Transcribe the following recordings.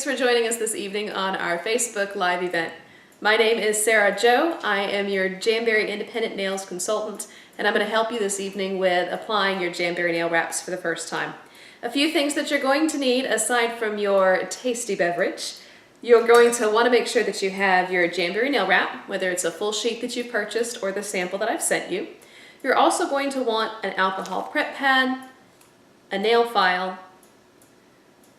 Thanks for joining us this evening on our Facebook Live event. My name is SarahJo. I am your Jamberry Independent Nails Consultant, and I'm going to help you this evening with applying your Jamberry nail wraps for the first time. A few things that you're going to need aside from your tasty beverage. You're going to want to make sure that you have your Jamberry nail wrap, whether it's a full sheet that you've purchased or the sample that I've sent you. You're also going to want an alcohol prep pad, a nail file,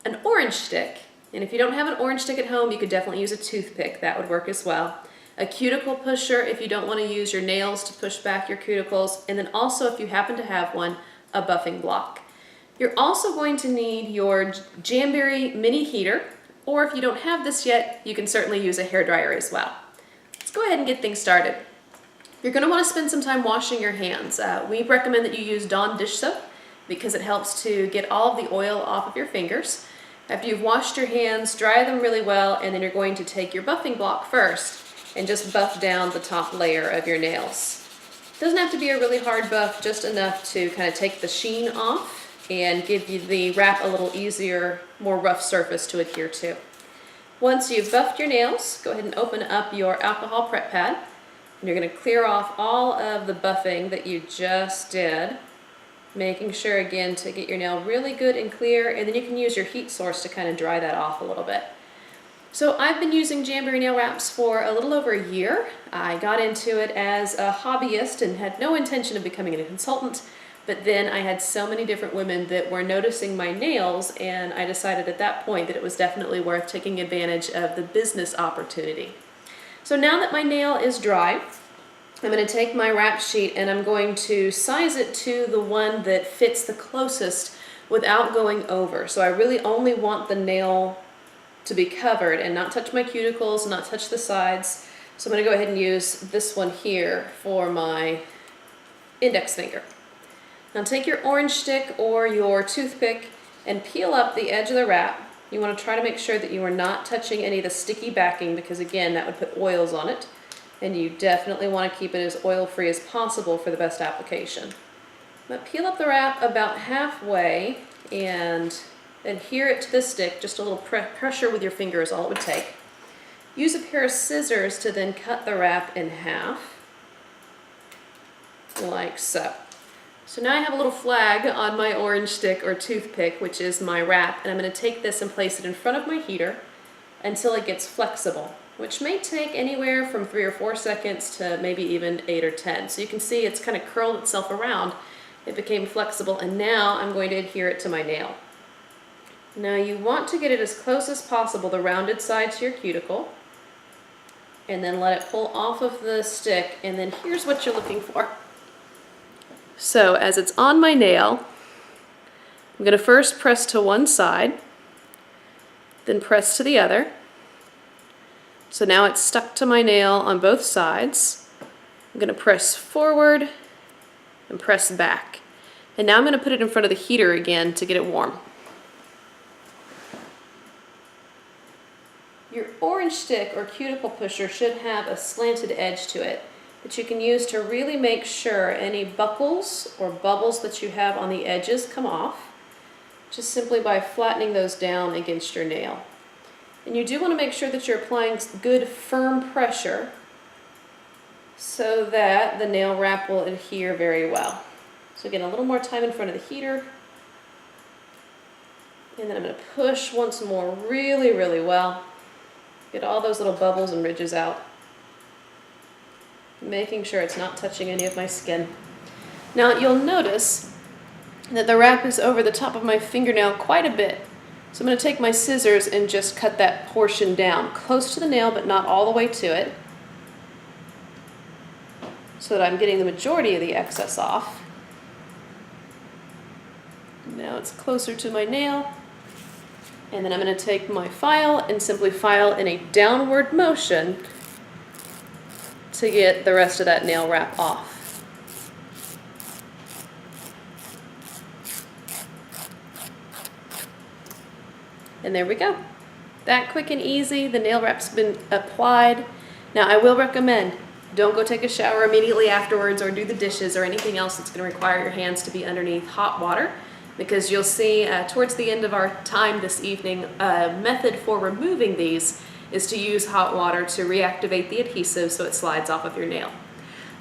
an orange stick, and if you don't have an orange stick at home, you could definitely use a toothpick. That would work as well. A cuticle pusher if you don't want to use your nails to push back your cuticles, and then also, if you happen to have one, a buffing block. You're also going to need your Jamberry mini heater, or if you don't have this yet, you can certainly use a hairdryer as well. Let's go ahead and get things started. You're going to want to spend some time washing your hands. We recommend that you use Dawn dish soap because it helps to get all of the oil off of your fingers. After you've washed your hands, dry them really well, and then you're going to take your buffing block first and just buff down the top layer of your nails. It doesn't have to be a really hard buff, just enough to kind of take the sheen off and give you the wrap a little easier, more rough surface to adhere to. Once you've buffed your nails, go ahead and open up your alcohol prep pad, and you're going to clear off all of the buffing that you just did, making sure again to get your nail really good and clear, and then you can use your heat source to kind of dry that off a little bit. So I've been using Jamberry nail wraps for a little over a year. I got into it as a hobbyist and had no intention of becoming a consultant, but then I had so many different women that were noticing my nails, and I decided at that point that it was definitely worth taking advantage of the business opportunity. So now that my nail is dry, I'm going to take my wrap sheet and I'm going to size it to the one that fits the closest without going over. So I really only want the nail to be covered and not touch my cuticles, not touch the sides. So I'm going to go ahead and use this one here for my index finger. Now take your orange stick or your toothpick and peel up the edge of the wrap. You want to try to make sure that you are not touching any of the sticky backing because again that would put oils on it. And you definitely want to keep it as oil-free as possible for the best application. But peel up the wrap about halfway and adhere it to the stick. Just a little pressure with your finger is all it would take. Use a pair of scissors to then cut the wrap in half, like so. So now I have a little flag on my orange stick or toothpick, which is my wrap, and I'm going to take this and place it in front of my heater until it gets flexible, which may take anywhere from 3 or 4 seconds to maybe even 8 or 10. So you can see it's kind of curled itself around. It became flexible, and now I'm going to adhere it to my nail. Now you want to get it as close as possible, the rounded side to your cuticle, and then let it pull off of the stick, and then here's what you're looking for. So as it's on my nail, I'm going to first press to one side, then press to the other. So now it's stuck to my nail on both sides. I'm going to press forward and press back. And now I'm going to put it in front of the heater again to get it warm. Your orange stick or cuticle pusher should have a slanted edge to it that you can use to really make sure any buckles or bubbles that you have on the edges come off, just simply by flattening those down against your nail. And you do want to make sure that you're applying good firm pressure so that the nail wrap will adhere very well. So again, a little more time in front of the heater. And then I'm going to push once more really, really well. Get all those little bubbles and ridges out. Making sure it's not touching any of my skin. Now you'll notice that the wrap is over the top of my fingernail quite a bit. So I'm going to take my scissors and just cut that portion down, close to the nail but not all the way to it, so that I'm getting the majority of the excess off. Now it's closer to my nail, and then I'm going to take my file and simply file in a downward motion to get the rest of that nail wrap off. And there we go. That quick and easy. The nail wrap's been applied. Now I will recommend, don't go take a shower immediately afterwards or do the dishes or anything else that's going to require your hands to be underneath hot water. because you'll see towards the end of our time this evening, a method for removing these is to use hot water to reactivate the adhesive so it slides off of your nail.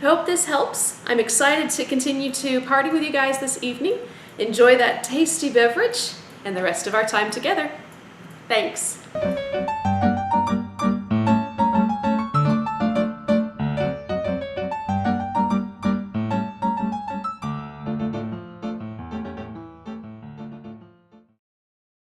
I hope this helps. I'm excited to continue to party with you guys this evening. Enjoy that tasty beverage and the rest of our time together. Thanks.